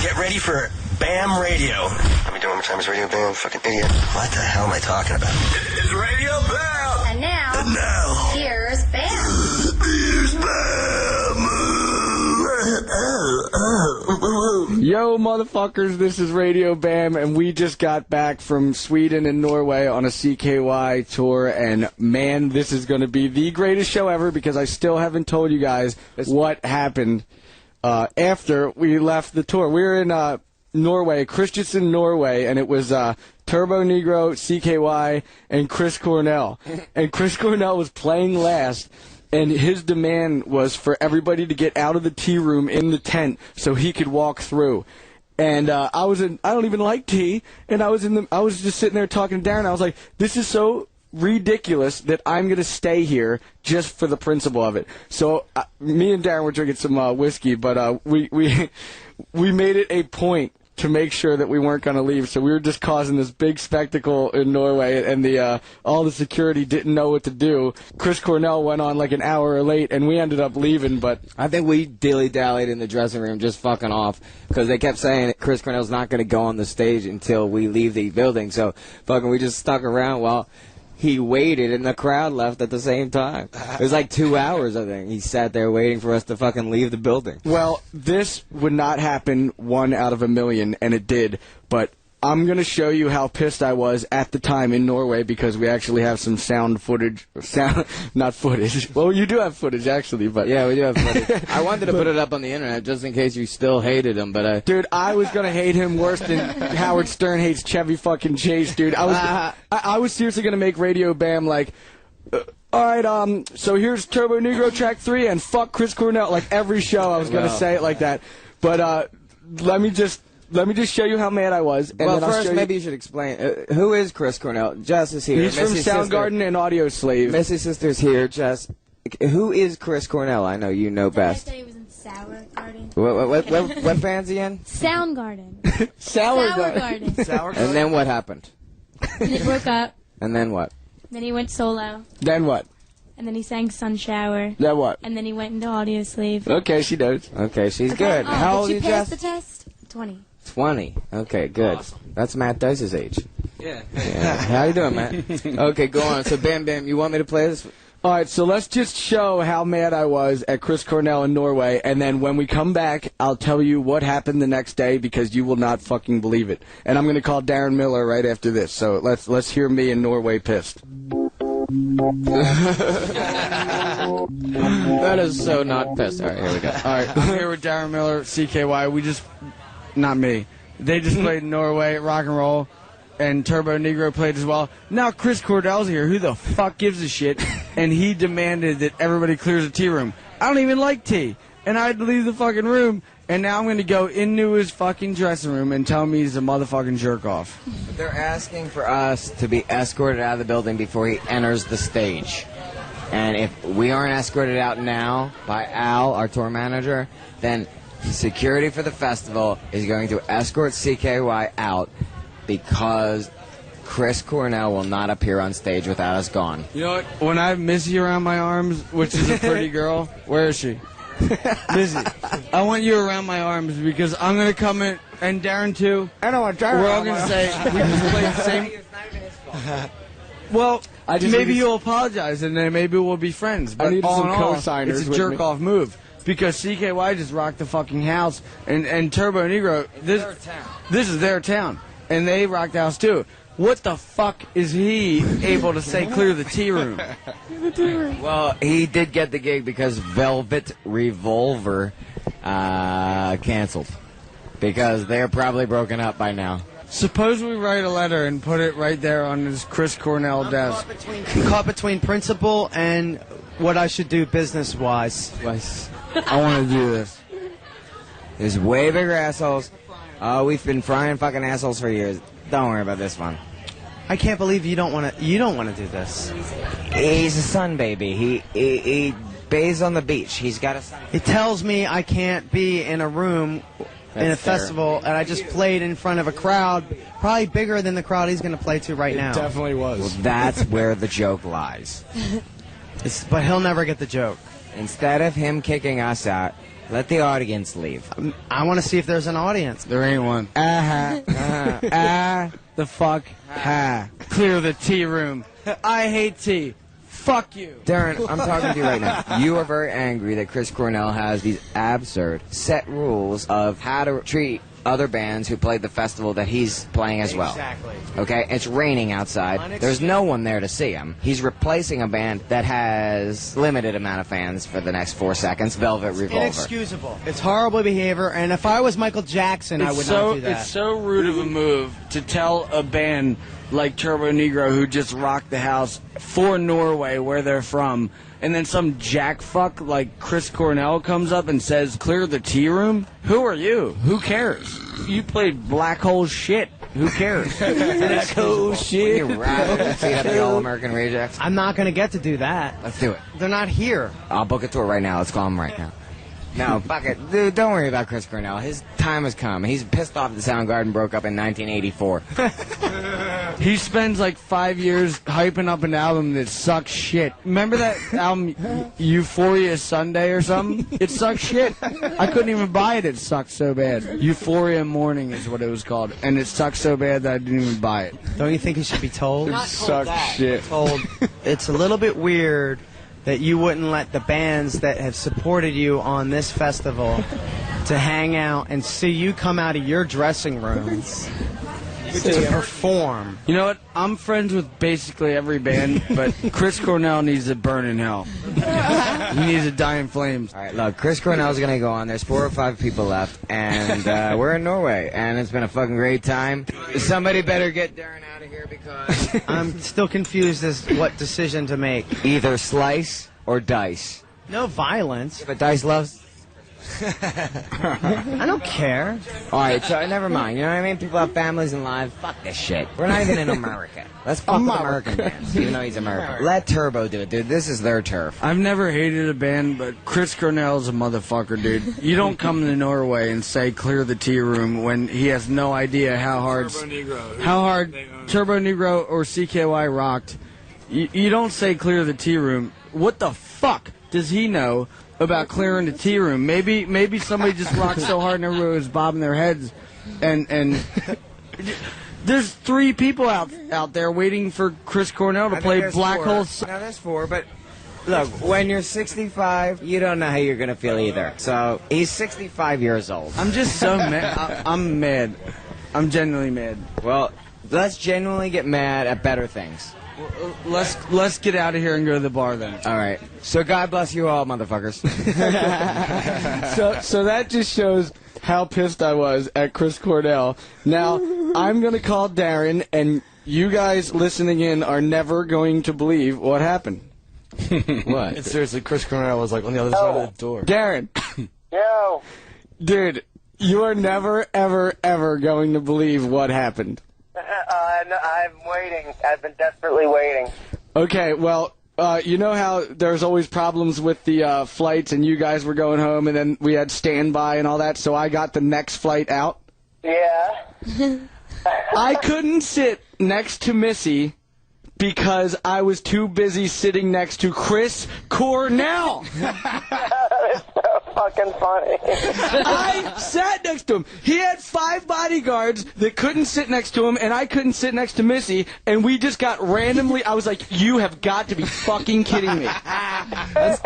Get ready for Bam Radio. Let me do it one more time. It's Radio Bam, fucking idiot. What the hell am I talking about? It's Radio Bam! And now, here's Bam. Here's Bam! Yo, motherfuckers, this is Radio Bam, and we just got back from Sweden and Norway on a CKY tour, and man, this is going to be the greatest show ever because I still haven't told you guys what happened after we left the tour. We were in Norway, Kristiansand, Norway, and it was Turbo Negro, CKY, and Chris Cornell. And Chris Cornell was playing last, and his demand was for everybody to get out of the tea room in the tent so he could walk through. And I don't even like tea, and I was just sitting there talking to Darren. I was like, this is so ridiculous that I'm going to stay here just for the principle of it. So me and Darren were drinking some whiskey, but we made it a point to make sure that we weren't going to leave. So we were just causing this big spectacle in Norway, and all the security didn't know what to do. Chris Cornell went on like an hour late, and we ended up leaving. But I think we dilly-dallied in the dressing room just fucking off because they kept saying that Chris Cornell's not going to go on the stage until we leave the building. So fucking we just stuck around while he waited, and the crowd left at the same time. It was like 2 hours, I think. He sat there waiting for us to fucking leave the building. Well, this would not happen 1 out of a million, and it did. But I'm going to show you how pissed I was at the time in Norway because we actually have some sound footage. Not footage. Well, you do have footage, actually. But yeah, we do have footage. I wanted to put it up on the internet just in case you still hated him, but dude, I was going to hate him worse than Howard Stern hates Chevy fucking Chase, dude. I was seriously going to make Radio Bam like, all right, so here's Turbo Negro track 3 and fuck Chris Cornell. Like every show I was going to say it like that. But let me just show you how mad I was. And well, then first, maybe you should explain. Who is Chris Cornell? Jess is here. He's from Soundgarden and Audio Slave. Missy Sister's here. Jess, who is Chris Cornell? I know you know best. I said he was in Soundgarden. What band's he in? Soundgarden. Soundgarden. And then what happened? And they broke up. And then what? Then he went solo. Then what? And then he sang Sun Shower. Then what? And then he went into Audio Slave. Okay, she knows. Okay, she's good. How old are you, Jess? Did you pass the test? 20. 20. Okay, good. Awesome. That's Matt Dice's age. Yeah. How you doing, Matt? Okay, go on. So, Bam Bam, you want me to play this? All right, so let's just show how mad I was at Chris Cornell in Norway, and then when we come back, I'll tell you what happened the next day because you will not fucking believe it. And I'm going to call Darren Miller right after this. So let's hear me in Norway pissed. That is so not pissed. All right, here we go. All right, I'm here with Darren Miller, CKY. Not me. They just played in Norway, rock and roll, and Turbo Negro played as well. Now Chris Cornell's here. Who the fuck gives a shit? And he demanded that everybody clears the tea room. I don't even like tea. And I had to leave the fucking room, and now I'm going to go into his fucking dressing room and tell me he's a motherfucking jerk-off. They're asking for us to be escorted out of the building before he enters the stage. And if we aren't escorted out now by Al, our tour manager, then security for the festival is going to escort CKY out because Chris Cornell will not appear on stage without us gone. You know what? When I have Missy around my arms, which is a pretty girl, where is she? Missy, I want you around my arms because I'm going to come in, and Darren too. I don't want Darren. We're all going to say we just played the same. Well, maybe you'll apologize, and then maybe we'll be friends. But I need all some in all, co-signers. It's a jerk-off move. Because CKY just rocked the fucking house, and Turbo Negro, this is their town, and they rocked the house too. What the fuck is he able to say clear the tea room? Well, he did get the gig because Velvet Revolver canceled. Because they're probably broken up by now. Suppose we write a letter and put it right there on his Chris Cornell desk. Caught between principle and what I should do business-wise. I want to do this. There's way bigger assholes. We've been frying fucking assholes for years. Don't worry about this one. I can't believe you don't want to do this. He's a sun baby. He bathes on the beach. He's got a sun. He tells me I can't be in a room in a festival, and I just played in front of a crowd probably bigger than the crowd he's going to play to right now. It definitely was. Well, that's where the joke lies. But he'll never get the joke. Instead of him kicking us out, Let the audience leave. I want to see if there's an audience. There ain't one. The fuck ha. Clear the tea room. I hate tea. Fuck you. Darren, I'm talking to you right now. You are very angry that Chris Cornell has these absurd set rules of how to treat other bands who played the festival that he's playing as well. Exactly. Okay? It's raining outside. There's no one there to see him. He's replacing a band that has limited amount of fans for the next 4 seconds, Velvet Revolver. Inexcusable. It's horrible behavior, and if I was Michael Jackson, I would not do that. It's so rude of a move to tell a band like Turbo Negro, who just rocked the house for Norway, where they're from, and then some jackfuck like Chris Cornell comes up and says, clear the tea room? Who are you? Who cares? You played Black Hole shit. Who cares? Black Hole shit. You Raab, see at the All-American Rejects? I'm not going to get to do that. Let's do it. They're not here. I'll book a tour right now. Let's call him right now. No, fuck it. Dude, don't worry about Chris Cornell. His time has come. He's pissed off that Soundgarden broke up in 1984. He spends like 5 years hyping up an album that sucks shit. Remember that album, Euphoria Sunday or something? It sucks shit. I couldn't even buy it. It sucked so bad. Euphoria Morning is what it was called. And it sucked so bad that I didn't even buy it. Don't you think he should be told? It sucked shit. Told. It's a little bit weird that you wouldn't let the bands that have supported you on this festival to hang out and see you come out of your dressing rooms to perform. You know what? I'm friends with basically every band, but Chris Cornell needs to burn in hell. He needs to die in flames. All right, look, Chris Cornell's going to go on. There's 4 or 5 people left, and we're in Norway, and it's been a fucking great time. Somebody better get Darren out of here because I'm still confused as what decision to make. either slice or dice. No violence. But Dice loves... I don't care. All right, so never mind. You know what I mean? People have families and lives. Fuck this shit. We're not even in America. Let's fuck with American bands, even though he's American. Let Turbo do it, dude. This is their turf. I've never hated a band, but Chris Cornell's a motherfucker, dude. You don't come to Norway and say clear the tea room when he has no idea how hard Turbo Negro or CKY rocked. You don't say clear the tea room. What the fuck does he know about clearing the tea room? Maybe somebody just rocked so hard and everybody was bobbing their heads, and there's 3 people out there waiting for Chris Cornell to play Black Hole. No, there's 4, but look, when you're 65, you don't know how you're gonna feel either. So he's 65 years old. I'm just so mad. I'm mad. I'm genuinely mad. Well, let's genuinely get mad at better things. Let's get out of here and go to the bar then. All right. So God bless you all, motherfuckers. So that just shows how pissed I was at Chris Cornell. Now, I'm going to call Darren, and you guys listening in are never going to believe what happened. What? And seriously, Chris Cornell was like on the other side of the door. Darren. Yo. Dude, you are never, ever, ever going to believe what happened. I'm waiting. I've been desperately waiting. Okay, well, you know how there's always problems with the flights, and you guys were going home, and then we had standby and all that, so I got the next flight out? Yeah. I couldn't sit next to Missy because I was too busy sitting next to Chris Cornell. That's so fucking funny. I sat next to him. He had 5 bodyguards that couldn't sit next to him, and I couldn't sit next to Missy, and we just got randomly... I was like, you have got to be fucking kidding me. That's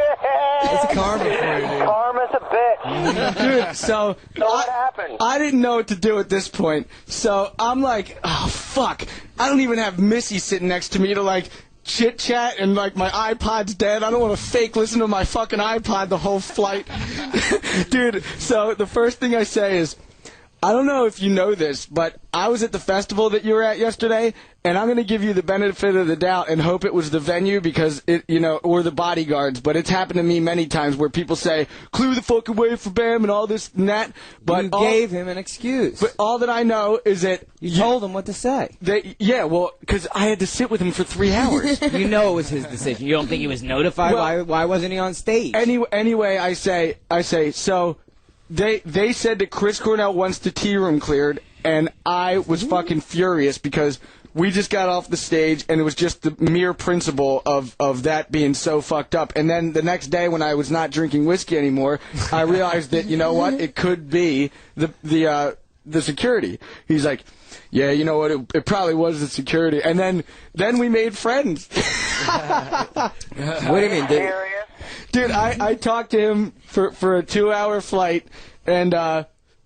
karma for you, dude. Karma's a bitch. Dude, so what happened? I didn't know what to do at this point, so I'm like, oh, fuck. I don't even have Missy sitting next to me to, like, chit-chat, and, like, my iPod's dead. I don't want to fake listen to my fucking iPod the whole flight. Dude, so the first thing I say is, I don't know if you know this, but I was at the festival that you were at yesterday, and I'm going to give you the benefit of the doubt and hope it was the venue because it, you know, or the bodyguards. But it's happened to me many times where people say, clear the fucking way for Bam and all this and that. But you gave him an excuse. But all that I know is that you told him what to say. Yeah, well, because I had to sit with him for 3 hours. You know it was his decision. You don't think he was notified? Well, why wasn't he on stage? Anyway, I say, so... They said that Chris Cornell wants the tea room cleared, and I was fucking furious because we just got off the stage, and it was just the mere principle of that being so fucked up. And then the next day, when I was not drinking whiskey anymore, I realized that, you know what, it could be the security. He's like, yeah, you know what, it probably was the security. And then we made friends. What do you mean, dude? Dude, I talked to him for a 2-hour flight, and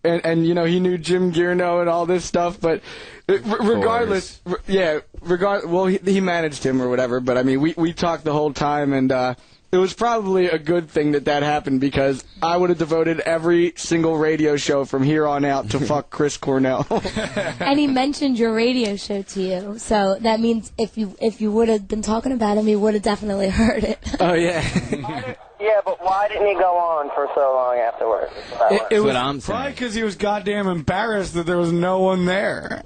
you know, he knew Jim Gierno and all this stuff, but regardless, well, he managed him or whatever, but I mean, we talked the whole time, and it was probably a good thing that happened, because I would have devoted every single radio show from here on out to fuck Chris Cornell. And he mentioned your radio show to you, so that means if you would have been talking about him, he would have definitely heard it. Oh, yeah. Yeah, but why didn't he go on for so long afterwards? It was what I'm saying. probably because he was goddamn embarrassed that there was no one there.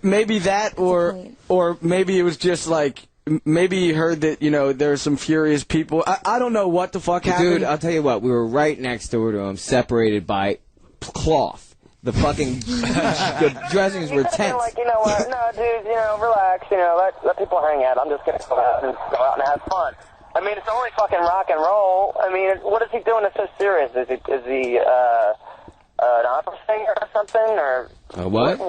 Maybe that, or maybe it was just like, maybe he heard that, you know, there are some furious people. I don't know what the fuck happened. Dude, I'll tell you what, we were right next door to him, separated by cloth. The fucking the dressings were tense. Like, you know what? No, dude, you know, relax. You know, let people hang out. I'm just gonna go out and have fun. I mean, it's only fucking rock and roll. I mean, what is he doing that's so serious? Is he an opera singer or something, or what?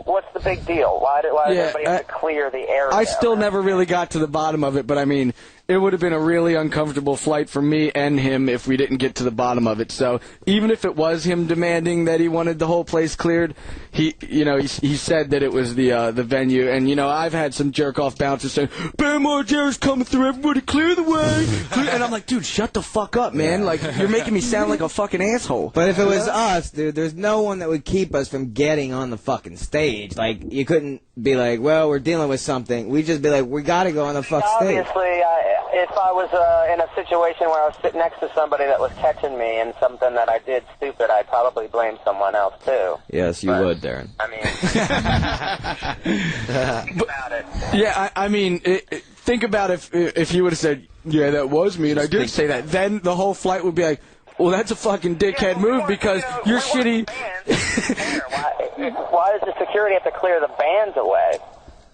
What's the big deal? Why does everybody have to clear the air? I still never really got to the bottom of it, but I mean, it would have been a really uncomfortable flight for me and him if we didn't get to the bottom of it. So even if it was him demanding that he wanted the whole place cleared, he said that it was the venue. And, you know, I've had some jerk-off bouncers saying, Bam Margera's coming through, everybody clear the way. And I'm like, dude, shut the fuck up, man. Like, you're making me sound like a fucking asshole. But if it was us, dude, there's no one that would keep us from getting on the fucking stage. Like, you couldn't be like, well, we're dealing with something. We'd just be like, we gotta go on the fuck stage. Obviously, if I was in a situation where I was sitting next to somebody that was catching me and something that I did stupid, I'd probably blame someone else, too. Yes, you would, Darren. I mean, about it. Yeah, I mean, think about if you would have said, yeah, that was me, and I did say that. Then the whole flight would be like, well, that's a fucking dickhead move because you're shitty. Why does the security have to clear the bands away?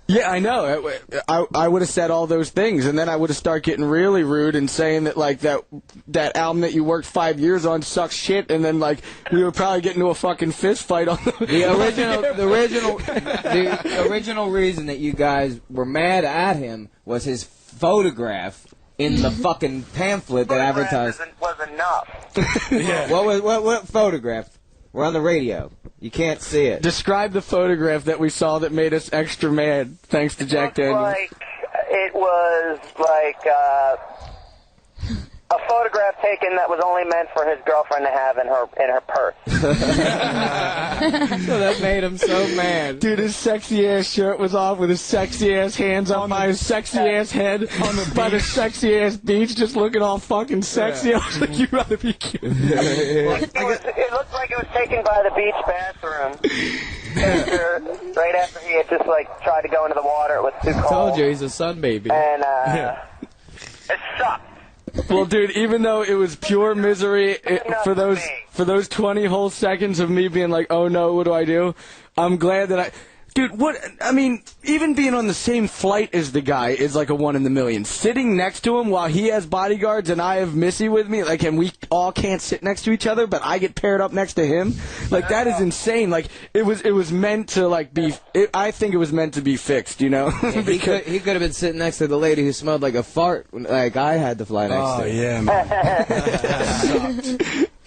Yeah, I know. I would have said all those things, and then I would have started getting really rude and saying that, like, that album that you worked 5 years on sucks shit, and then, like, we would probably get into a fucking fist fight on the original reason that you guys were mad at him was his photograph in the fucking pamphlet that advertised. Was enough. Yeah. What photograph? We're on the radio. You can't see it. Describe the photograph that we saw that made us extra mad, thanks to Jack Daniels. It was like a photograph taken that was only meant for his girlfriend to have in her purse. So that made him so mad. Dude, his sexy ass shirt was off with his sexy ass hands up by his sexy ass head by the sexy ass beach, just looking all fucking sexy. I was like, you'd rather be cute. It looked like it was taken by the beach bathroom. Right after he had just like tried to go into the water, it was too cold. I told you he's a sun baby. And it sucked. Well, dude, even though it was pure misery for those 20 whole seconds of me being like, oh no, what do I do? I'm glad that Dude, even being on the same flight as the guy is like a 1 in a million. Sitting next to him while he has bodyguards and I have Missy with me, like, and we all can't sit next to each other, but I get paired up next to him, like, that is insane. Like, it was meant to, like, I think it was meant to be fixed, you know? He could have been sitting next to the lady who smelled like a fart, like I had to fly next to. Oh, yeah, man.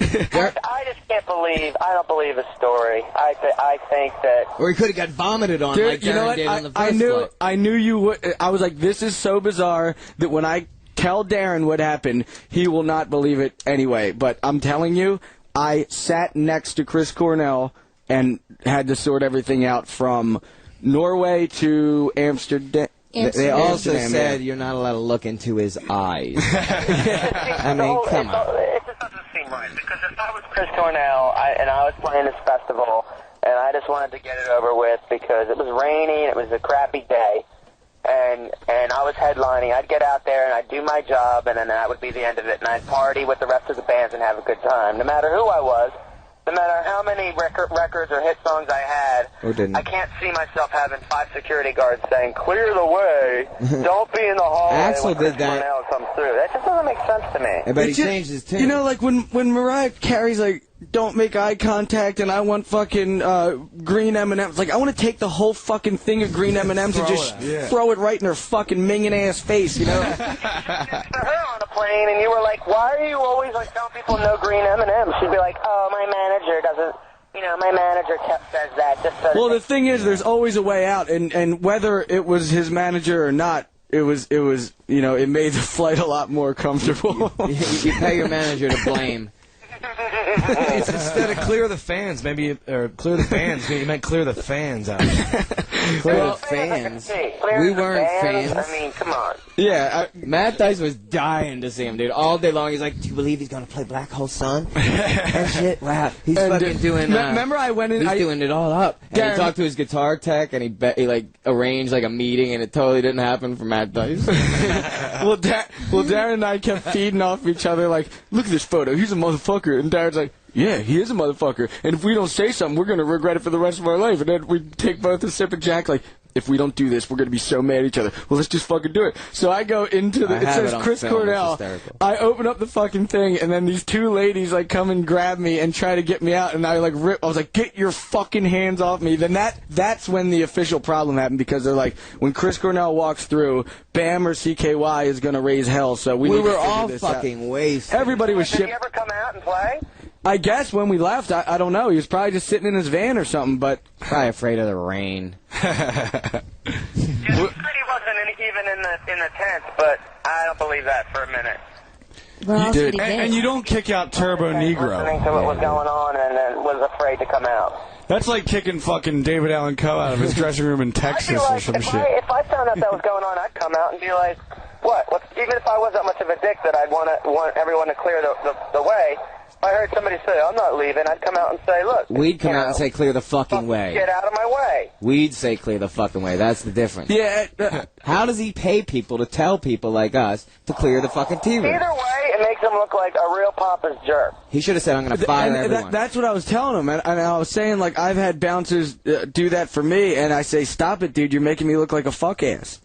I just can't believe. I don't believe his story. I think that. Or he could have got vomited on. Dude, like you know Darren what? did on the first flight. I knew you would. I was like, this is so bizarre that when I tell Darren what happened, he will not believe it anyway. But I'm telling you, I sat next to Chris Cornell and had to sort everything out from Norway to Amsterdam. They also said you're not allowed to look into his eyes. I mean, come on. It just doesn't seem right, because if I was Chris Cornell and I was playing this festival and I just wanted to get it over with because it was rainy and it was a crappy day and I was headlining, I'd get out there and I'd do my job and then that would be the end of it, and I'd party with the rest of the bands and have a good time. No matter who I was, no matter how many records or hit songs I had, Or didn't. I can't see myself having 5 security guards saying, "Clear the way, don't be in the hallway." Axl when Chris did that. Cornell comes through. That just doesn't make sense to me. But he changed his tune. You know, like when Mariah Carey's like, "Don't make eye contact," and I want fucking green M&Ms. Like, I want to take the whole fucking thing of green M&Ms and just throw it right in her fucking minging ass face, you know? To her on a plane, and you were like, "Why are you always like telling people no green M&Ms?" She'd be like, "Oh, my manager doesn't. You know, my manager says that just so." Well, the thing is, there's always a way out, and whether it was his manager or not, it was you know, it made the flight a lot more comfortable. You pay your manager to blame. It's instead of clear the fans, maybe, or clear the bands, maybe you meant clear the fans out. Clear the fans. We weren't fans. I mean, come on. Yeah, Matt Dice was dying to see him, dude. All day long, he's like, "Do you believe he's gonna play Black Hole Sun?" And shit. Wow, he's fucking doing. Remember, I went in. He's doing it all up. And he talked to his guitar tech, and he like arranged like a meeting, and it totally didn't happen for Matt Dice. well, Darren and I kept feeding off each other like, "Look at this photo. He's a motherfucker." And Darren's like, "Yeah, he is a motherfucker. And if we don't say something, we're going to regret it for the rest of our life." And then we take both a sip of Jack, like, "If we don't do this, we're going to be so mad at each other. Well, let's just fucking do it." So I go into the, it says Chris Cornell. I open up the fucking thing, and then these 2 ladies, like, come and grab me and try to get me out. And I, like, I was like, "Get your fucking hands off me." Then that's when the official problem happened, because they're like, when Chris Cornell walks through, Bam or CKY is going to raise hell. So we were all fucking wasted. Everybody was Did he ever come out and play? I guess when we left, I don't know. He was probably just sitting in his van or something, but probably afraid of the rain. He said he wasn't even in the tent, but I don't believe that for a minute. Well, did. And you don't kick out Turbo Negro. Listening to what was going on and then was afraid to come out. That's like kicking fucking David Allen Coe out of his dressing room in Texas or some shit. If I found out that was going on, I'd come out and be like, "What? Even if I wasn't much of a dick that I'd want everyone to clear the way." If I heard somebody say, "I'm not leaving," I'd come out and say, "Look." We'd come out and say, "Clear the fucking way." Get out of my way. We'd say, "Clear the fucking way." That's the difference. Yeah. How does he pay people to tell people like us to clear the fucking T-room? Either way, it makes him look like a real pompous jerk. He should have said, "I'm going to fire everyone." That's what I was telling him, and I was saying, like, I've had bouncers do that for me, and I say, "Stop it, dude! You're making me look like a fuck ass."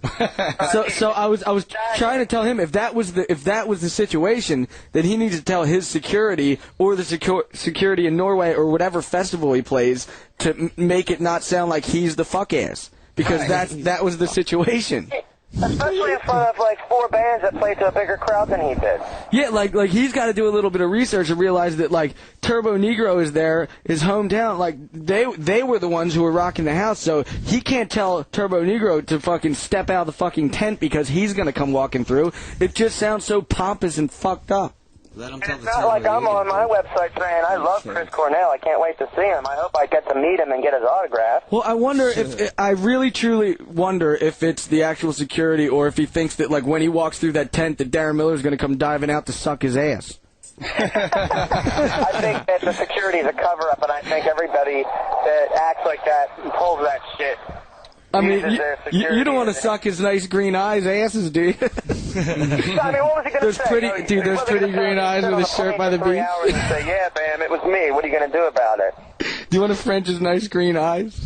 so I was trying to tell him, if that was the situation, then he needs to tell his security or the security in Norway or whatever festival he plays to make it not sound like he's the fuck ass, because that was the situation. Especially in front of like 4 bands that play to a bigger crowd than he did. Yeah, like he's got to do a little bit of research and realize that, like, Turbo Negro is there, his hometown. Like, they were the ones who were rocking the house, so he can't tell Turbo Negro to fucking step out of the fucking tent because he's gonna come walking through. It just sounds so pompous and fucked up. Let him And tell it's the not like I'm on my website saying I love Chris Cornell. I can't wait to see him. I hope I get to meet him and get his autograph. Well, I wonder I really truly wonder if it's the actual security, or if he thinks that, like, when he walks through that tent, that Darren Miller's going to come diving out to suck his ass. I think that the security is a cover-up, and I think everybody that acts like that and pulls that shit. I mean, you don't want to suck his nice green eyes asses, do you? I mean, what was he going to say? Those pretty green eyes with his shirt by the beach. And say, "Yeah, Bam, it was me. What are you going to do about it?" Do you want to French his nice green eyes?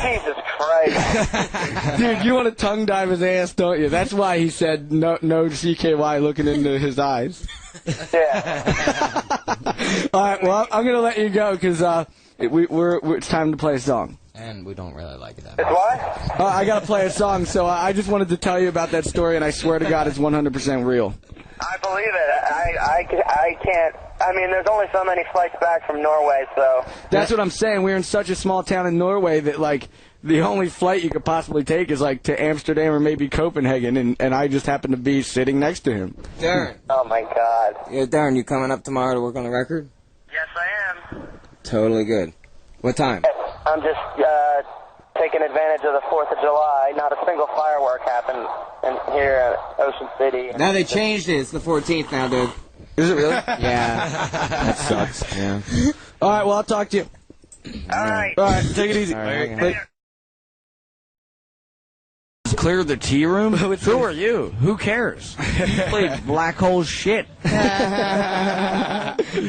Jesus Christ. Dude, you want to tongue dive his ass, don't you? That's why he said no CKY looking into his eyes. Yeah. All right, well, I'm going to let you go because it's time to play a song. And we don't really like that. It's what? I got to play a song, so I just wanted to tell you about that story, and I swear to God it's 100% real. I believe it. I can't. I mean, there's only so many flights back from Norway, so. That's what I'm saying. We're in such a small town in Norway that, like, the only flight you could possibly take is, like, to Amsterdam or maybe Copenhagen, and I just happen to be sitting next to him. Darren. Oh, my God. Yeah, Darren, you coming up tomorrow to work on the record? Yes, I am. Totally good. What time? I'm just taking advantage of the 4th of July. Not a single firework happened here at Ocean City. Now they changed it. It's the 14th now, dude. Is it really? Yeah. That sucks. Yeah. All right, well, I'll talk to you. All right. All right, take it easy. All right, clear the tea room? Who are you? Who cares? You played black hole shit.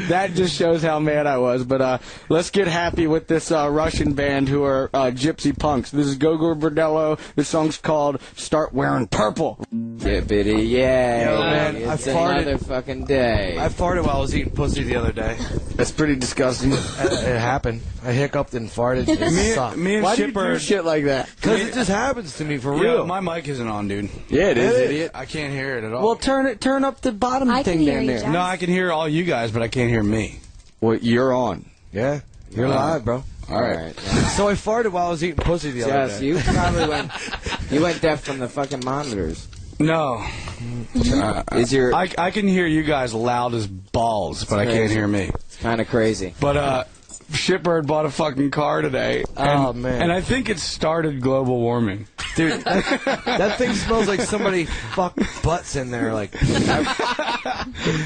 That just shows how mad I was. But let's get happy with this Russian band who are gypsy punks. This is Gogol Bordello. This song's called Start Wearing Purple. Yippity yay. Yo, man, It's I farted. another fucking day. I farted while I was eating pussy the other day. That's pretty disgusting. It happened. I hiccuped and farted. It sucked. Me and Why do Shitbird you do shit like that. Because it just happens to me for Yeah, real. my mic isn't on, dude. Yeah, it is, idiot. I can't hear it at all. Well, turn up the bottom I thing can hear down you, there. Jack. no, I can hear all you guys, but I can't hear me. Well, you're on. Yeah, you're live, bro. All right. So I farted while I was eating pussy the other Yes, day. you probably went deaf from the fucking monitors. No. Is your I can hear you guys loud as balls, but I can't crazy. hear me. It's kind of crazy. But Shitbird bought a fucking car today. Oh, man. And I think it started global warming. Dude, that thing smells like somebody fucked butts in there. Like,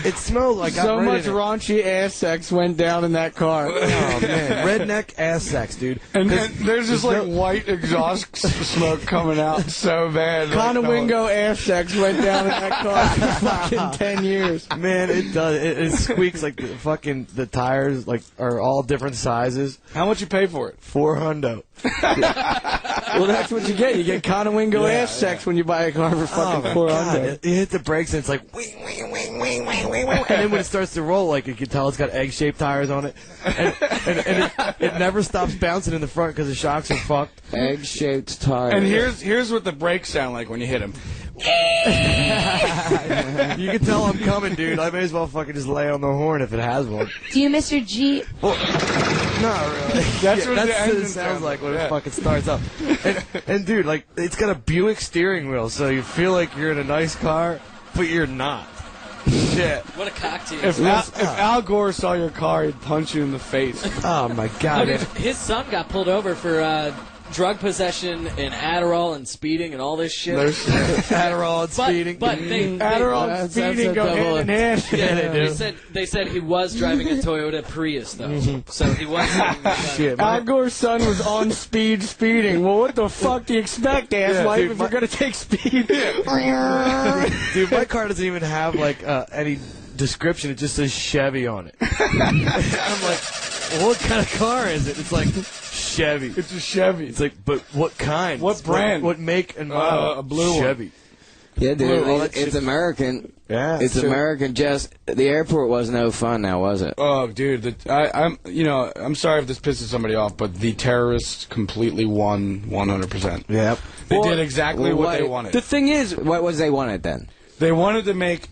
it smells like So I'm much ready to- raunchy ass sex went down in that car. Oh man, redneck ass sex, dude. And there's just like white exhaust smoke coming out so bad. Conowingo ass sex went down in that car for fucking 10 years. Man, it does. It squeaks like the tires like are all different sizes. How much you pay for it? $400. Well, that's what you get. You get Conowingo ass sex when you buy a car for fucking $400. You hit the brakes and it's like wing, wing, wing, wing, wing, wing, wing. And then when it starts to roll, like you can tell it's got egg-shaped tires on it, and it never stops bouncing in the front because the shocks are fucked. Egg-shaped tire. And here's what the brakes sound like when you hit them. You can tell I'm coming, dude. I may as well fucking just lay on the horn if it has one. Do you miss your Jeep? Not really. That's what the what engine it sounds like when yeah. it fucking starts up. And dude, like, it's got a Buick steering wheel, so you feel like you're in a nice car, but you're not. Shit. What a cocktail. If Al Gore saw your car, he'd punch you in the face. Oh my god. His son got pulled over for drug possession and Adderall and speeding and all this shit. Adderall and speeding. But they Adderall and speeding go hand in hand. Yeah, they said he was driving a Toyota Prius though, so he wasn't. Shit, Al Gore's son was on speed speeding. Well, what the fuck do you expect, asswipe, dude, if you're going to take speed? dude, my car doesn't even have like any description. It just says Chevy on it. I'm like, well, what kind of car is it? It's like Chevy. It's a Chevy. It's like, but what kind? What brand? What make and model? A blue one. Chevy. Yeah, dude, Well, that it's shit- American. Yeah, It's sure. American. Just the airport was no fun now, was it? Oh, dude, I'm sorry if this pisses somebody off, but the terrorists completely won 100%. Yep. They did exactly what they wanted. The thing is, What was they wanted then? They wanted to make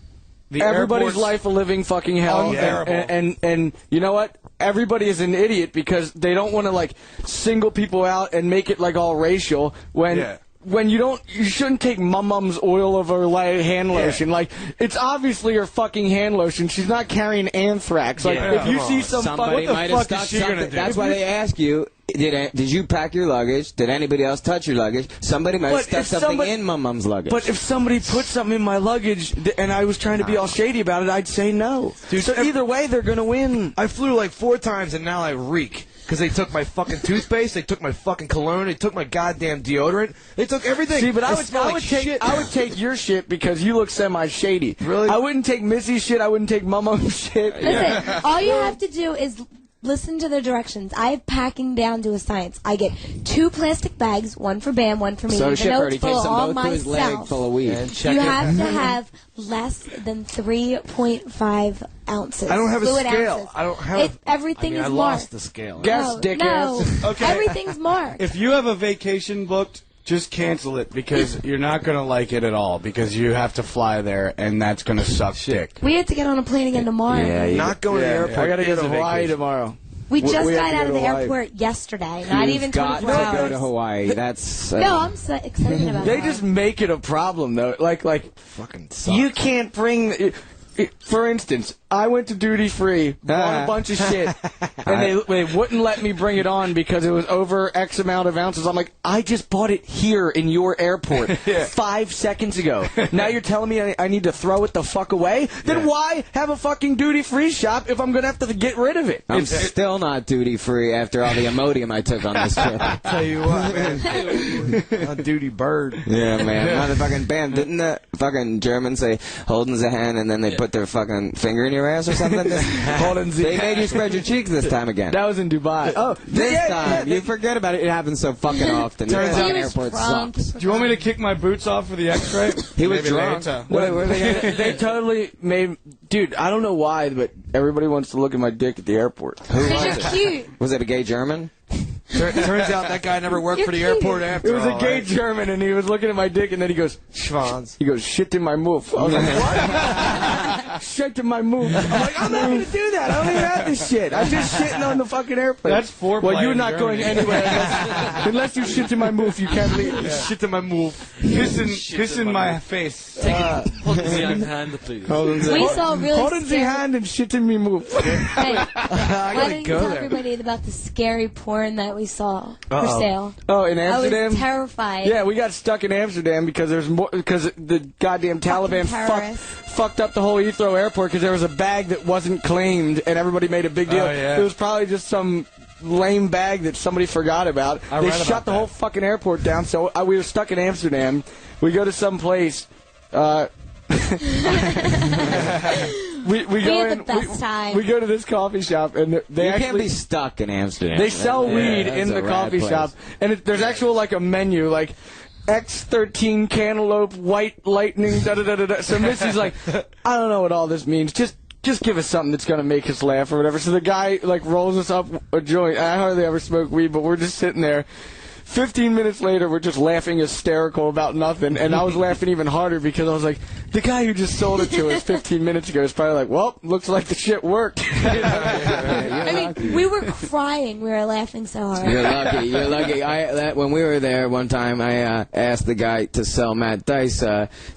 the everybody's airports life a living fucking hell. unbearable. And you know what? Everybody is an idiot because they don't want to like single people out and make it like all racial when. Yeah. When you shouldn't take mum's oil of her hand lotion. Like, it's obviously her fucking hand lotion. She's not carrying anthrax. Like, Yeah. if you Come see on. some Somebody what might the have fuck stuck is she gonna something. do? That's why they ask you. Did you pack your luggage? Did anybody else touch your luggage? Somebody might have But stuck if something somebody- in mum's luggage. But if somebody put something in my luggage and I was trying to be all shady about it, I'd say no. Dude, so either way, they're gonna win. I flew like 4 times and now I reek. Because they took my fucking toothpaste, they took my fucking cologne, they took my goddamn deodorant, they took everything. See, but I smell like would shit. take your shit because you look semi-shady. Really? I wouldn't take Missy's shit. I wouldn't take Mum's shit. Listen, all you have to do is listen to the directions. I have packing down to a science. I get 2 plastic bags, one for Bam, one for me. so The Shipper, notes he full takes them all both to his leg myself. full of weed. And check You it. have to have less than 3.5 ounces. I don't have a fluid scale. Ounces. I don't have. Everything I is lost marked. the scale. Guess, no, dickheads. no. Okay. Everything's marked. If you have a vacation booked, just cancel it because you're not going to like it at all because you have to fly there and that's going to suck dick. We have to get on a plane again tomorrow. Not going to the airport. I gotta go is to a Hawaii vacation. tomorrow. We just we have got to out go of the to Hawaii. airport yesterday. Not You've even got 24 to hours. go to Hawaii. That's No, I'm so excited about They that. just make it a problem though. Like Fucking sucks. you can't bring. For instance, I went to duty free, bought a bunch of shit, and they wouldn't let me bring it on because it was over X amount of ounces. I'm like, I just bought it here in your airport 5 seconds ago. Now you're telling me I need to throw it the fuck away? Then why have a fucking duty free shop if I'm gonna have to get rid of it? I'm still not duty free after all the Imodium I took on this trip. Tell you what, man. A duty bird. Yeah, man. Motherfucking Bam. Didn't the fucking Germans say, Holden's a hand, and then they put their fucking finger in your ass or something? They made you spread your cheeks this time again. That was in Dubai. Oh, this time. You forget about it. It happens so fucking often. Turns out airport sucks. Do you want me to kick my boots off for the X-ray? He was drunk. They totally made... Dude, I don't know why, but everybody wants to look at my dick at the airport. Who was You're it? cute. Was it a gay German? Turns out that guy never worked for the airport after It was all, a gay right? German, and he was looking at my dick, and then he goes, Schwanz. He goes, shit in my move. I was like, what? Shit in my move. I'm like, I'm not going to do that. I don't even have this shit. I'm just shitting on the fucking airplane. That's foreplay. Well, you're in not Germany. going anywhere unless you shit in my move. You can't leave. Shit in my move. Kiss in my face. Hold the young hand, please. We saw really Hold in the scary... hand and shit in me move. Hey, why don't you go tell there. everybody about the scary porn that we saw for sale? Oh, in I Amsterdam? was terrified. Yeah, we got stuck in Amsterdam because the goddamn Taliban terrorists. fucked up the whole Heathrow airport because there was a bag that wasn't claimed and everybody made a big deal. Oh, yeah. It was probably just some lame bag that somebody forgot about. I They read shut about the that. whole fucking airport down, so we were stuck in Amsterdam. We go to some place. We go had in. the best time. We go to this coffee shop, and they You actually can't be stuck in Amsterdam. they sell weed that's in a the rad coffee place. shop, and there's actual like a menu like X13 cantaloupe, white lightning, da da da da da. So Missy's like, I don't know what all this means. Just give us something that's gonna make us laugh or whatever. So the guy like rolls us up a joint. I hardly ever smoke weed, but we're just sitting there. 15 minutes later, we're just laughing hysterical about nothing, and I was laughing even harder because I was like, the guy who just sold it to us 15 minutes ago is probably like, well, looks like the shit worked. I mean, we were crying. We were laughing so hard. You're lucky. You're lucky. When we were there one time, I asked the guy to sell Matt Dice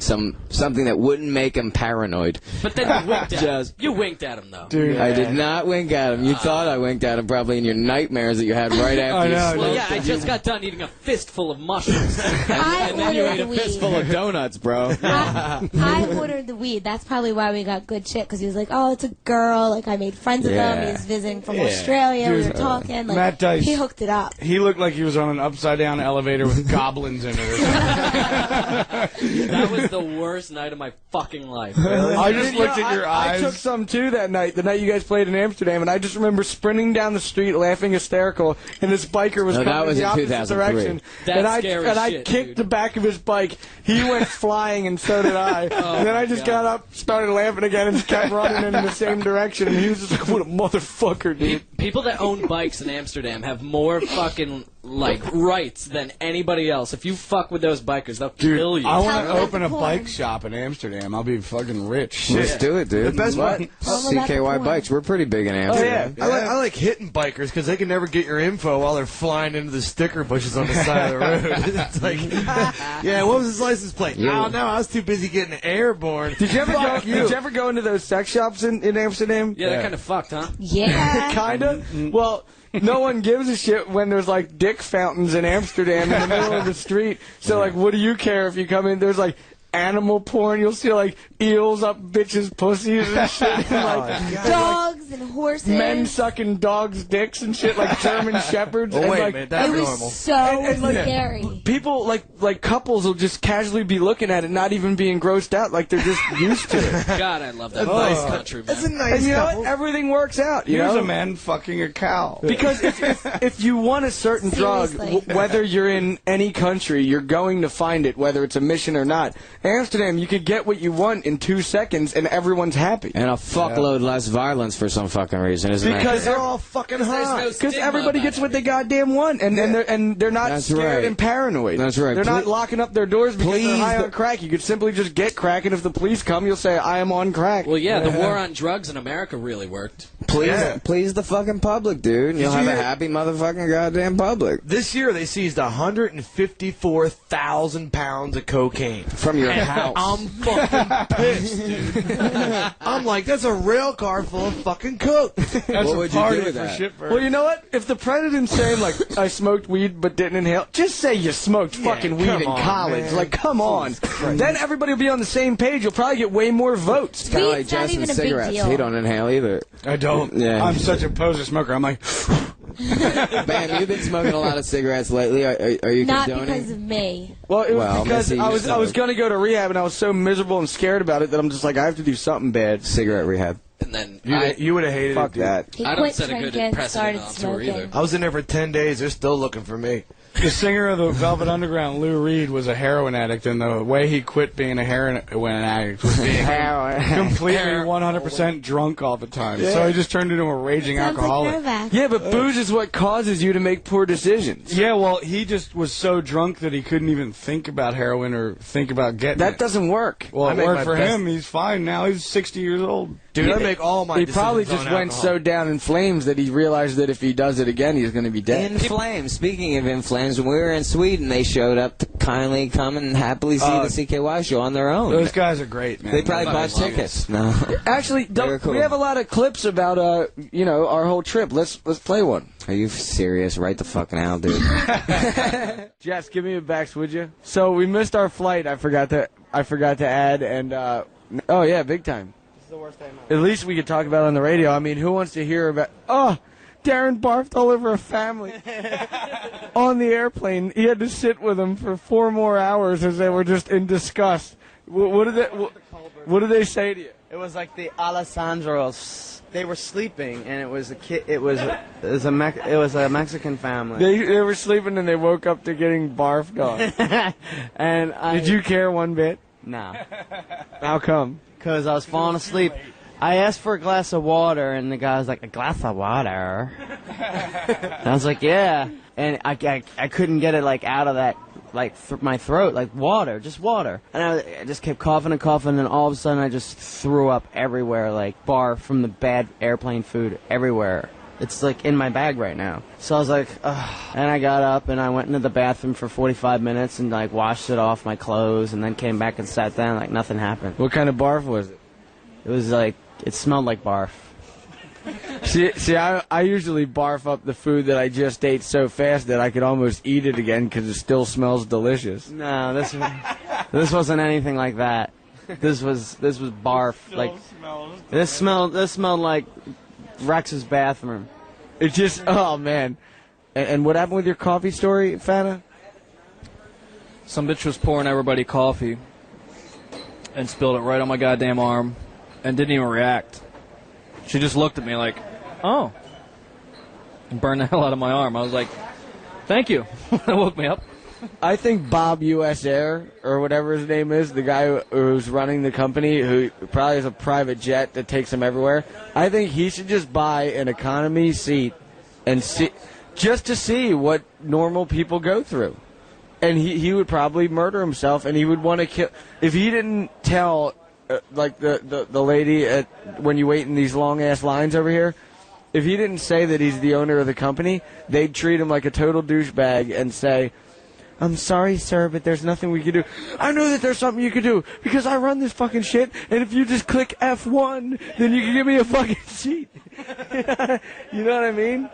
something that wouldn't make him paranoid. But then you winked at him. You winked at him, though. Dude, I did not wink at him. You thought I winked at him probably in your nightmares that you had right after you Well, slept. yeah, I just got done eating a fistful of mushrooms. I And you ate ordered a the weed. fistful of donuts, bro. I ordered the weed. That's probably why we got good shit, because he was like, oh, it's a girl. Like, I made friends with him. He was visiting from Australia. We were talking. Like, Matt Dice. he hooked it up. He looked like he was on an upside-down elevator with goblins in it or something. That was the worst night of my fucking life. I just looked at your eyes. I took some too that night, the night you guys played in Amsterdam, and I just remember sprinting down the street laughing hysterical, and this biker was No, that coming was in the in opposite 2003. direction. That's and scary I shit, kicked dude. the back of his bike. He went flying, and so did I. And then I just got up, started laughing again, and just kept running in the same direction, and he was just like, what a motherfucker, dude. People that own bikes in Amsterdam have more fucking, rights than anybody else. If you fuck with those bikers, they'll kill you. I want Tell to them open a porn. bike shop in Amsterdam. I'll be fucking rich. Let's do it, dude. The best What? one- Tell them about the CKY porn. Bikes. We're pretty big in Amsterdam. I like hitting bikers because they can never get your info while they're flying into the sticker bushes on the side of the road. It's like, yeah, what was his license plate? Yeah. I don't know. I was too busy getting airborne. Did you ever go into those sex shops in Amsterdam? Yeah, they're kind of fucked, huh? Yeah. Kinda. Well, no one gives a shit when there's like dick fountains in Amsterdam in the middle of the street. So like, what do you care if you come in? There's like animal porn. You'll see like eels up bitches' pussies and shit. And, like Dogs and horses. men sucking dogs' dicks and shit like German shepherds. Oh, and, wait like, a minute. It That's was normal. so and, like, scary. people like couples will just casually be looking at it, not even being grossed out, like they're just used to it. God, I love that nice country, man. That's a And nice you know couple. what? Everything works out. You Here's know? a man fucking a cow. Because if you want a certain drug, Seriously. whether you're in any country, you're going to find it, whether it's a mission or not. Amsterdam, you could get what you want in 2 seconds, and everyone's happy. And a fuckload less violence for some some fucking reason, isn't it? Because they're all fucking hot. Because everybody gets what they goddamn want, and they're not scared and paranoid. That's right. They're not locking up their doors because they're high on crack. You could simply just get crack, and if the police come, you'll say, I am on crack. Well, yeah, the war on drugs in America really worked. Please the fucking public, dude. And you'll have a happy motherfucking goddamn public. This year they seized 154,000 pounds of cocaine from your house. I'm fucking pissed, dude. I'm like, that's a rail car full of fucking coke. That's what would you do with that? Well, you know what? If the president's saying, like, I smoked weed but didn't inhale, just say you smoked fucking weed in college. Man. Like, come on. Then everybody will be on the same page. You'll probably get way more votes. It's kind of like Justin's cigarettes. He don't inhale either. I don't. Yeah. I'm such a poser smoker. I'm like... Bam, you've been smoking a lot of cigarettes lately. Are you Not condoning? because of me. Well, it was because I was going to go to rehab, and I was so miserable and scared about it that I'm just like, I have to do something bad. Cigarette rehab. And then you would have hated fuck it, that. I don't set a good precedent on tour either. I was in there for 10 days. They're still looking for me. The singer of the Velvet Underground, Lou Reed, was a heroin addict, and the way he quit being a heroin addict was being completely 100% drunk all the time. Yeah. So he just turned into a raging alcoholic. Like Novak. Yeah, but booze is what causes you to make poor decisions. Yeah, well, he just was so drunk that he couldn't even think about heroin or think about getting That it. doesn't work. Well, it worked for him. He's fine now. He's 60 years old. Dude, I make all my He decisions probably on just went alcohol. so down in flames that he realized that if he does it again, he's going to be dead. In flames. Speaking of in flames, when we were in Sweden, they showed up to kindly come and happily see the CKY show on their own. Those guys are great, man. They probably bought tickets. No. Actually, cool. we have a lot of clips about our whole trip. Let's play one. Are you serious? Right the fucking out, dude. Jess, give me a backs, would you? So we missed our flight. I forgot to add, and oh yeah, big time. This is the worst day of my life. At least we could talk about it on the radio. I mean, who wants to hear about? Oh, Darren barfed all over a family on the airplane. He had to sit with them for 4 more hours as they were just in disgust. What did they say to you? It was like the Alessandros. They were sleeping, and it was a kid. It was a Mexican family. They were sleeping, and they woke up to getting barfed on. And Did you care one bit? No. How come? Because I was falling asleep. I asked for a glass of water, and the guy was like, "A glass of water?" And I was like, "Yeah." And I couldn't get it like out of that my throat, like water, just water. And I just kept coughing and coughing, and all of a sudden I just threw up everywhere, like barf from the bad airplane food everywhere. It's like in my bag right now. So I was like, ugh. And I got up and I went into the bathroom for 45 minutes and like washed it off my clothes, and then came back and sat down like nothing happened. What kind of barf was it? It was like, it smelled like barf. See, I usually barf up the food that I just ate so fast that I could almost eat it again because it still smells delicious. No, this wasn't anything like that. This was barf. Like this smelled like Rex's bathroom. It just, oh man. And what happened with your coffee story, Fana? Some bitch was pouring everybody coffee and spilled it right on my goddamn arm and didn't even react. She just looked at me like, oh, and burned the hell out of my arm. I was like, thank you. That woke me up. I think Bob U.S. Air, or whatever his name is, the guy who's running the company, who probably has a private jet that takes him everywhere, I think he should just buy an economy seat and see, just to see what normal people go through. And he would probably murder himself, and he would want to kill. If he didn't tell... like the lady at when you wait in these long ass lines over here, if he didn't say that he's the owner of the company, they'd treat him like a total douchebag and say, "I'm sorry, sir, but there's nothing we can do." I know that there's something you can do because I run this fucking shit, and if you just click F1, then you can give me a fucking seat. You know what I mean?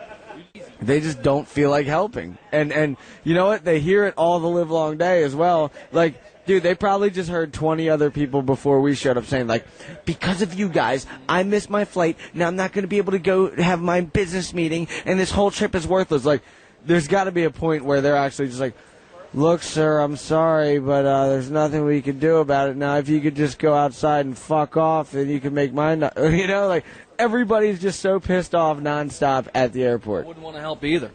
They just don't feel like helping, and you know what? They hear it all the live long day as well. Like. Dude, they probably just heard 20 other people before we showed up saying, like, because of you guys, I missed my flight. Now I'm not going to be able to go have my business meeting, and this whole trip is worthless. Like, there's got to be a point where they're actually just like, look, sir, I'm sorry, but there's nothing we can do about it. Now, if you could just go outside and fuck off, then you can make mine. You know, like, everybody's just so pissed off nonstop at the airport. I wouldn't want to help either.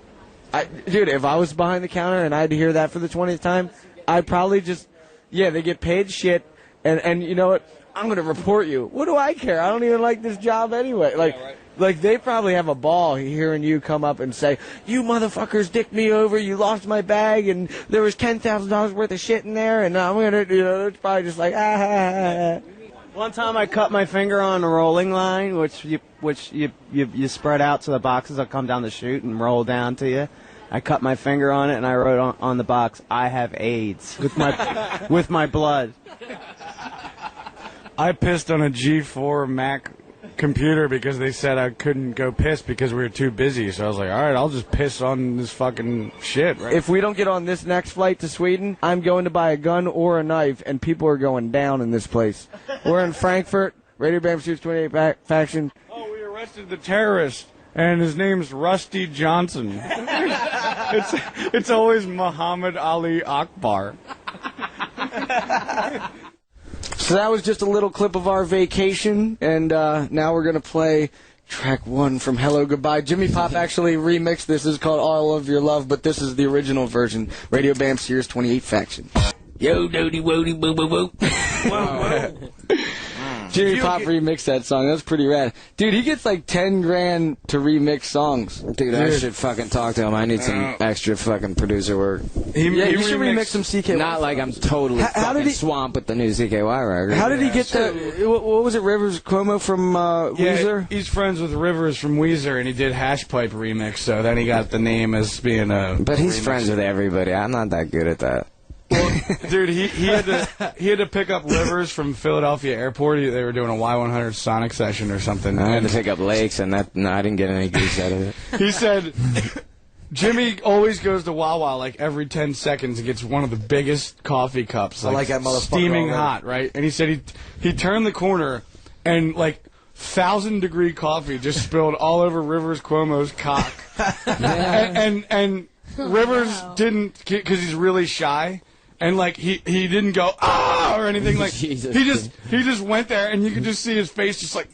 Dude, if I was behind the counter and I had to hear that for the 20th time, I'd probably just... Yeah, they get paid shit, and you know what? I'm going to report you. What do I care? I don't even like this job anyway. Like, Like, they probably have a ball hearing you come up and say, "You motherfuckers dicked me over, you lost my bag, and there was $10,000 worth of shit in there, and I'm gonna," it's probably just like, ah. One time I cut my finger on a rolling line, which you spread out so the boxes will come down the chute and roll down to you. I cut my finger on it, and I wrote on the box, "I have AIDS," with my blood. I pissed on a G4 Mac computer because they said I couldn't go piss because we were too busy. So I was like, all right, I'll just piss on this fucking shit. Right? If we don't get on this next flight to Sweden, I'm going to buy a gun or a knife, and people are going down in this place. We're in Frankfurt, Radio Bam Series 28 faction. Oh, we arrested the terrorist, and his name's Rusty Johnson. It's always Muhammad Ali Akbar. So that was just a little clip of our vacation, and now we're going to play track 1 from Hello Goodbye. Jimmy Pop actually remixed this. This is called All of Your Love, but this is the original version. Radio Bam Series 28 faction. Yo, doody, woody, boo, boo, boo. Whoa. Jimmy Pop remixed that song. That's pretty rad. Dude, he gets like 10 grand to remix songs. Dude, I should fucking talk to him. I need some extra fucking producer work. You should remix some CKY. Not like I'm totally fucking swamped with the new CKY record. How did he get the, what was it, Rivers Cuomo from Weezer? He's friends with Rivers from Weezer, and he did Hash Pipe remix, so then he got the name as being a... But he's friends with everybody. I'm not that good at that. Well, dude, he had to pick up Rivers from Philadelphia Airport. They were doing a Y100 Sonic session or something. I had to pick up Lakes, and I didn't get any goose out of it. He said Jimmy always goes to Wawa like every 10 seconds and gets one of the biggest coffee cups, like that motherfucker steaming hot, right? And he said he turned the corner and like 1,000-degree coffee just spilled all over Rivers Cuomo's cock. And Rivers didn't, because he's really shy. And like he didn't go or anything, like he just went there, and you could just see his face just like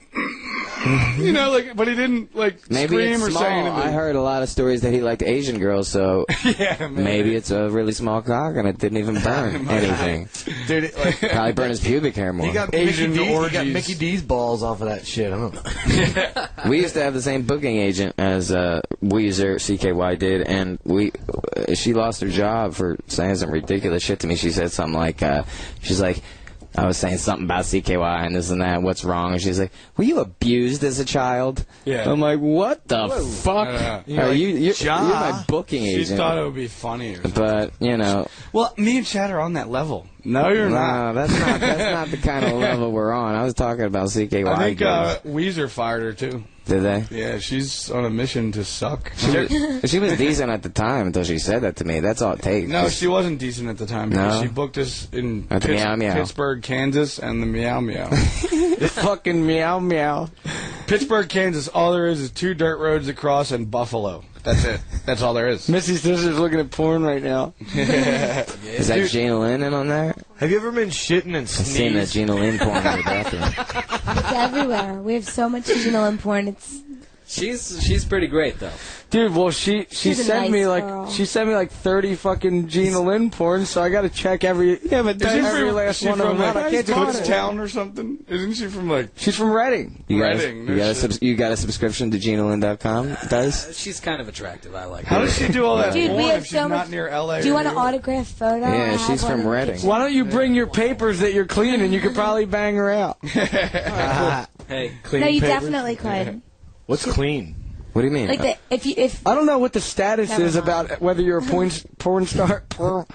like, but he didn't like scream or say anything. I heard a lot of stories that he liked Asian girls, so yeah, maybe it's a really small cock and it didn't even burn anything. Dude, probably burn his pubic hair more. He got Mickey D's balls off of that shit. I don't know. We used to have the same booking agent as Weezer, CKY did, and she lost her job for saying some ridiculous shit to me. She said something like, she's like, I was saying something about CKY and this and that, what's wrong? And she's like, were you abused as a child? Yeah. I'm like, what the fuck? You're my booking agent. She thought it would be funny or something. But, Well, me and Chad are on that level. No, you're not. That's not the kind of level we're on. I was talking about CKY. I think Weezer fired her, too. Did they? Yeah, she's on a mission to suck. She was decent at the time until she said that to me. That's all it takes. No, she wasn't decent at the time because she booked us in Pittsburgh, Kansas, and the Meow Meow. The fucking Meow Meow. Pittsburgh, Kansas, all there is 2 dirt roads across and Buffalo. That's it. That's all there is. Missy's sister's looking at porn right now. Is that Gina Lynn on there? Have you ever been shitting and sneezed? I've seen that Gina Lynn porn in the bathroom. It's everywhere. We have so much Gina Lynn porn. She's pretty great though. Dude, well she sent me like 30 fucking Gina Lynn porn, so I got to check every last one of them out. I can't do Kutztown or something. Isn't she from like? She's from Reading. You got a subscription to GinaLynn.com? Does? She's kind of attractive. I like her. How does she do all that Dude, porn we have if she's not near LA? Do you want an autographed photo? Yeah, she's from Reading. Why don't you bring your papers that you're cleaning? You could probably bang her out. Hey, clean. No, you papers? definitely could. What's clean? What do you mean? Like if I don't know what the status is about whether you're a porn star or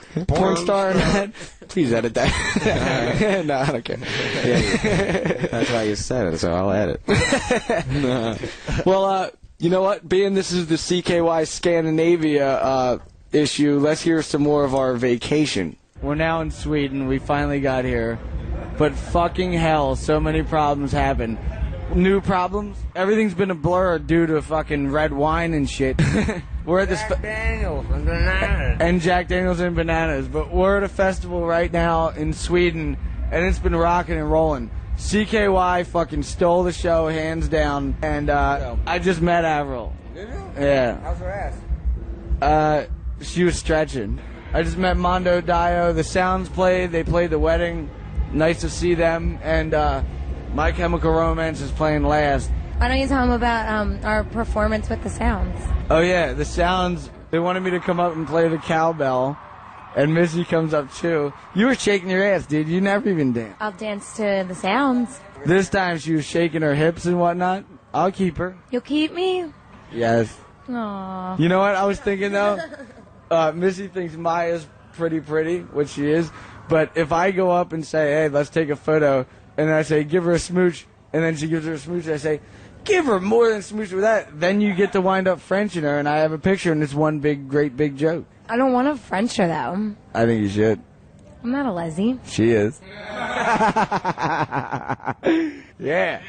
not. Please edit that. No, I don't care. Yeah, that's why you said it, so I'll edit. Well, you know what? Being this is the CKY Scandinavia issue, let's hear some more of our vacation. We're now in Sweden. We finally got here. But fucking hell, so many problems happen. New problems. Everything's been a blur due to fucking red wine and shit. We're at Jack Daniels and bananas. And Jack Daniels and bananas. But we're at a festival right now in Sweden, and it's been rocking and rolling. CKY fucking stole the show, hands down. And I just met Avril. Did you? Yeah. How's her ass? She was stretching. I just met Mondo Dio. The Sounds played. They played the wedding. Nice to see them. And My Chemical Romance is playing last. Why don't you tell them about our performance with the Sounds? Oh, yeah, the Sounds, they wanted me to come up and play the cowbell, and Missy comes up, too. You were shaking your ass, dude. You never even danced. I'll dance to the Sounds. This time she was shaking her hips and whatnot. I'll keep her. You'll keep me? Yes. Aww. You know what I was thinking, though? Missy thinks Maya's pretty, which she is. But if I go up and say, hey, let's take a photo, and I say, give her a smooch, and then she gives her a smooch, and I say, give her more than a smooch with that, then you get to wind up Frenching her, and I have a picture, and it's one great big joke. I don't want to French her, though. I think you should. I'm not a lesbian. She is. Yeah.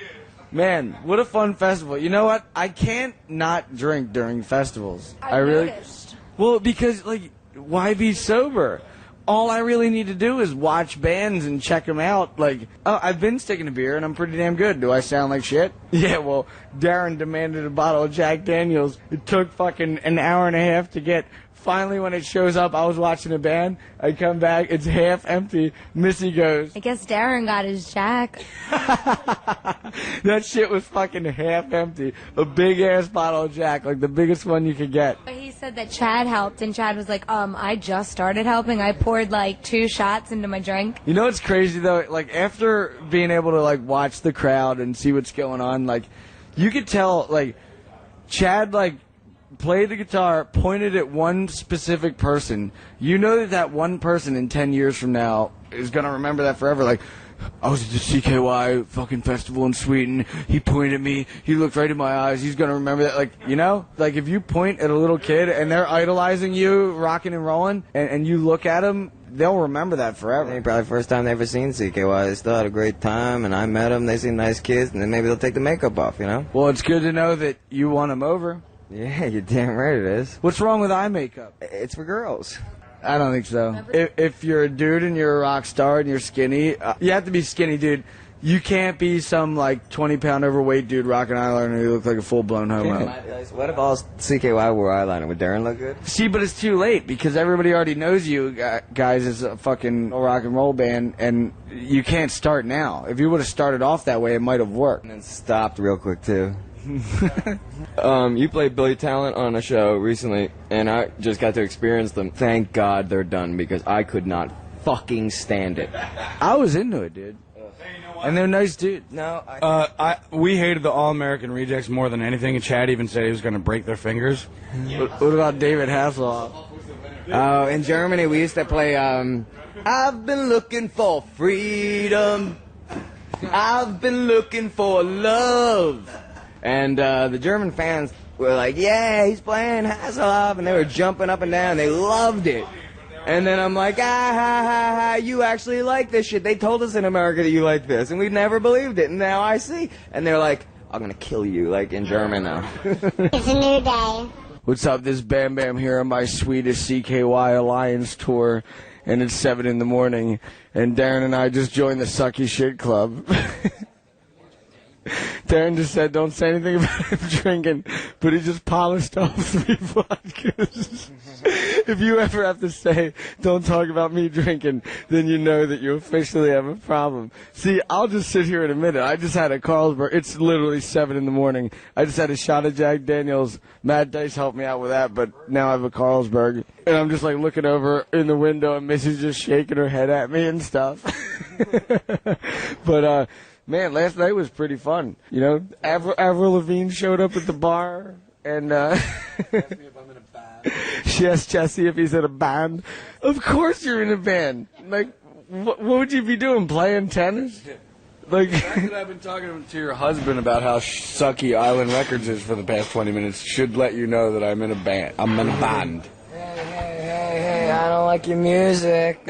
Man, what a fun festival. You know what? I can't not drink during festivals. I really noticed. Well, because, like, why be sober? All I really need to do is watch bands and check them out. Like, oh, I've been sticking to beer, and I'm pretty damn good. Do I sound like shit? Yeah, well, Darren demanded a bottle of Jack Daniels. It took fucking an hour and a half to get. Finally, when it shows up, I was watching a band. I come back, it's half empty. Missy goes, I guess Darren got his Jack. that shit was fucking half empty. A big-ass bottle of Jack, like the biggest one you could get. But he said that Chad helped, and Chad was like, I just started helping. I poured, like, 2 shots into my drink. You know what's crazy, though? Like, after being able to, like, watch the crowd and see what's going on, like, you could tell, like, Chad, like, played the guitar, pointed at one specific person. You know that one person in 10 years from now is going to remember that forever. Like, I was at the CKY fucking festival in Sweden. He pointed at me. He looked right in my eyes. He's going to remember that. Like, you know? Like, if you point at a little kid and they're idolizing you, rocking and rolling, and you look at them, they'll remember that forever. I think probably first time they ever seen CKY. They still had a great time, and I met them. They seem nice kids, and then maybe they'll take the makeup off, you know? Well, it's good to know that you won them over. Yeah, you're damn right it is. What's wrong with eye makeup? It's for girls. I don't think so. If you're a dude and you're a rock star and you're skinny, you have to be skinny, dude. You can't be some, like, 20-pound overweight dude rocking eyeliner and you look like a full-blown homo. What if all CKY wore eyeliner? Would Darren look good? See, but it's too late because everybody already knows you guys as a fucking rock and roll band, and you can't start now. If you would have started off that way, it might have worked. And then stopped real quick, too. You played Billy Talent on a show recently, and I just got to experience them. Thank God they're done, because I could not fucking stand it. I was into it, dude. And they're nice dudes. No, we hated the All-American Rejects more than anything, and Chad even said he was going to break their fingers. What about David Hasselhoff? Oh, in Germany we used to play, I've been looking for freedom. I've been looking for love. And the German fans were like, yeah, he's playing Hasselhoff, and they were jumping up and down. They loved it. And then I'm like, you actually like this shit. They told us in America that you like this, and we never believed it, and now I see. And they're like, I'm going to kill you, like in German now. It's a new day. What's up? This is Bam Bam here on my Swedish CKY Alliance tour, and it's 7 in the morning, and Darren and I just joined the Sucky Shit Club. Darren just said don't say anything about him drinking, but he just polished off 3 vodkas. If you ever have to say don't talk about me drinking, then you know that you officially have a problem. See, I'll just sit here in a minute. I just had a Carlsberg. It's literally 7 in the morning. I just had a shot of Jack Daniels. Matt Dice helped me out with that, but now I have a Carlsberg. And I'm just like looking over in the window, and Missy's just shaking her head at me and stuff. But, man, last night was pretty fun. You know, Avril Lavigne showed up at the bar, and asked me if I'm in a band. She asked Jesse if he's in a band. Of course you're in a band. Like, what would you be doing, playing tennis? Like, The fact that I've been talking to your husband about how sucky Island Records is for the past 20 minutes should let you know that I'm in a band. I'm in a band. Hey, I don't like your music.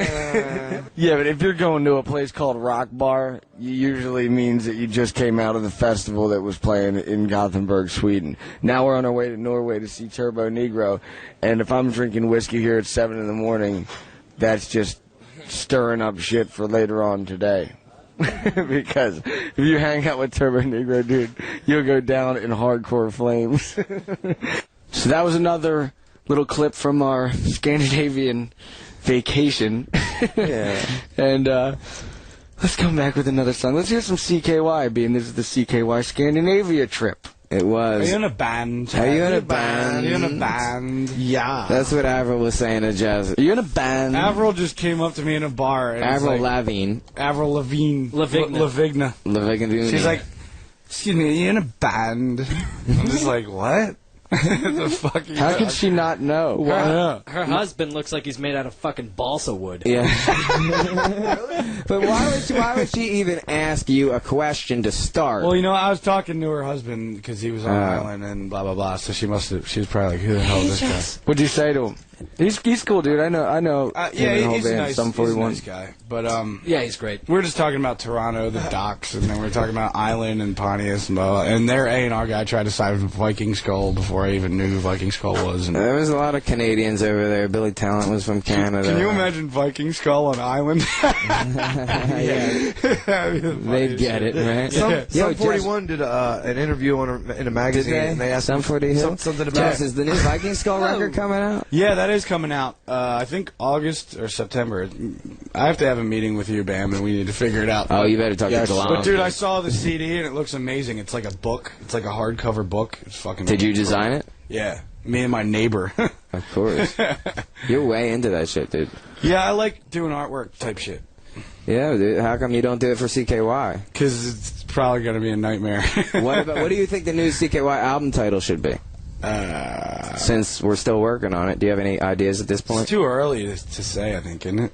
Yeah, but if you're going to a place called Rock Bar, it usually means that you just came out of the festival that was playing in Gothenburg, Sweden. Now we're on our way to Norway to see Turbo Negro, and if I'm drinking whiskey here at 7 in the morning, that's just stirring up shit for later on today. Because if you hang out with Turbo Negro, dude, you'll go down in hardcore flames. So that was another little clip from our Scandinavian vacation. Yeah. And Let's come back with another song. Let's hear some CKY, being this is the CKY Scandinavia trip. It was. Are you in a band? Are you in a band? Are you in a band? Yeah. That's what Avril was saying to Jazz. Are you in a band? Avril just came up to me in a bar. And Avril like, Lavigne. Avril Lavigne. Lavigna. Lavigna. She's like, excuse me, are you in a band? I'm just like, what? The fuck? How could she not know? Her husband looks like he's made out of fucking balsa wood. Yeah. But why would she even ask you a question to start? Well, you know, I was talking to her husband because he was on the island and blah blah blah. So she was probably like, who the hell is this guy? What'd you say to him? He's cool, dude. I know. Yeah, he's a nice guy. But yeah, he's great. We're just talking about Toronto, the docks, and then we're talking about Island and Pontius and blah, blah. And their A&R guy tried to sign Viking Skull before I even knew who Viking Skull was. And there was a lot of Canadians over there. Billy Talent was from Canada. Can you imagine Viking Skull on Island? Yeah. They'd get it, right? Sum 41 did an interview in a magazine, and they asked Sum 40 something about. Jess, is the new Viking Skull record coming out? Yeah, that is coming out. I think August or September. I have to have a meeting with you, Bam, and we need to figure it out. Oh, you better talk to Delon. But dude, I saw the CD and it looks amazing. It's like a book. It's like a hardcover book. It's fucking. Did you design it? Yeah, me and my neighbor. Of course. You're way into that shit, dude. Yeah, I like doing artwork type shit. Yeah, dude. How come you don't do it for CKY? Because it's probably going to be a nightmare. What do you think the new CKY album title should be? Since we're still working on it, do you have any ideas at this point? It's too early to say, I think, isn't it?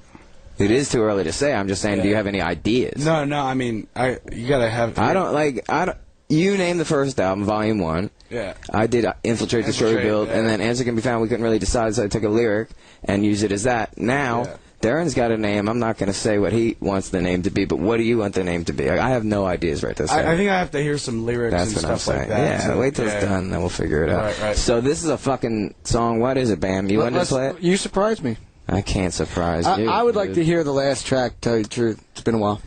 It is too early to say. I'm just saying, do you have any ideas? No, I mean, you gotta have. I don't. You named the first album, Volume 1. Yeah. I did Infiltrate, Destroy, Build, and then Answer Can Be Found. We couldn't really decide, so I took a lyric and used it as that. Now, Darren's got a name. I'm not going to say what he wants the name to be, but what do you want the name to be? I have no ideas right this second. I think I have to hear some lyrics and stuff like that. Yeah, so wait till it's done, then we'll figure it out. Right. So this is a fucking song. What is it, Bam? You want to play it? You surprised me. I can't surprise you. I would like to hear the last track, tell you the truth. It's been a while.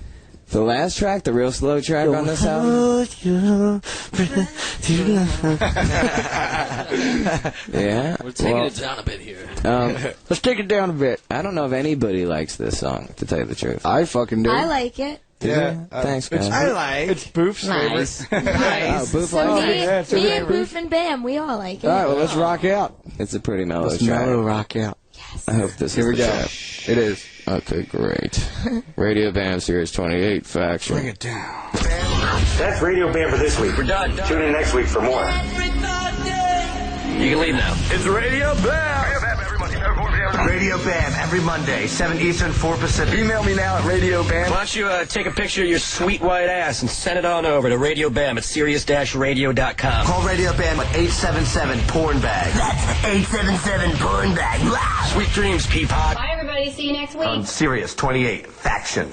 The last track, the real slow track on this album? Yeah? We're taking it down a bit here. Let's take it down a bit. I don't know if anybody likes this song, to tell you the truth. I fucking do. I like it. Yeah. Thanks, guys. It's Boof's Nice. favorite. Nice. Boof So likes me and Boof and Bam, we all like it. All right, well, let's rock out. It's a pretty mellow Let's track. mellow rock out. Yes. I hope this Here is we the go. track. It is. Okay, great. Radio Bam Series 28 Faction. Bring it down. That's Radio Bam for this week. We're done. Tune in next week for more. You can leave now. It's Radio Bam. Radio Bam every Monday, 7 Eastern, 4 Pacific. Email me now at Radio Bam. Why don't you take a picture of your sweet white ass and send it on over to Radio Bam at Sirius-Radio.com. Call Radio Bam at 877-PORN-BAG. That's 877-PORN-BAG. Sweet dreams, Peapod. Bye, everybody. See you next week. On Sirius 28 Faction.